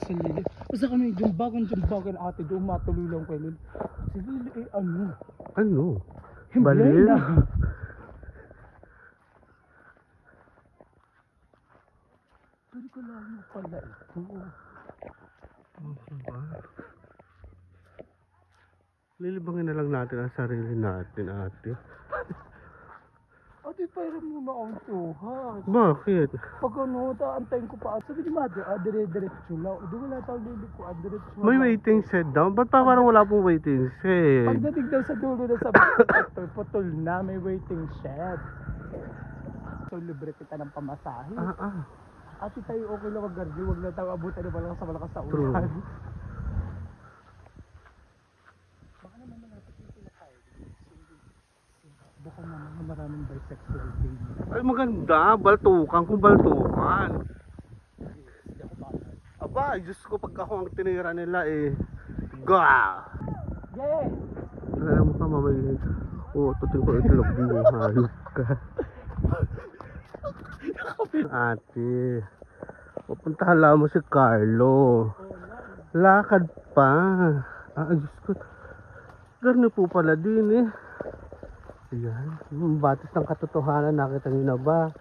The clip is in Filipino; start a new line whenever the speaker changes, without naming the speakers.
Si Lili. Basta kami jumbagan ate doon matuloy lang kay Lili. Si Lili ano?
Ano?
Balil na. Sorry ko lang mo pala ito.
Lilibangin na lang natin ang sarili natin, ate.
Ate, pairam muna ang tuhas.
Bakit?
Pag ano, taantayin ko pa. Sabi ni Mother, dire-diretso lang. Doon wala tayong liliko, diretso lang.
May waiting set daw? Ba't pa parang wala pong waiting set?
Pagdating daw sa dulo na sa putol na, may waiting shed. So, libre kita ng pamasahe. Ate tayo okay lang mag-gardi, huwag na tayo abutan na lang sa malakas na
True.
ulan. Baka naman malapit yung sila tayo. Baka naman maraming bisexual baby.
Ay maganda, baltukan kung baltukan. Aba, Diyos ko pag ako ang tinira nila eh. Ga!
Yeah!
Alam mo ka mamay, tutin ko itlog mo, hayop ka. Ate, pupuntahan lang mo si Carlo. Lakad pa. Diyos ko. Gano'n po pala din eh. Ayan, yung batis ng katotohanan, nakita niyo na ba?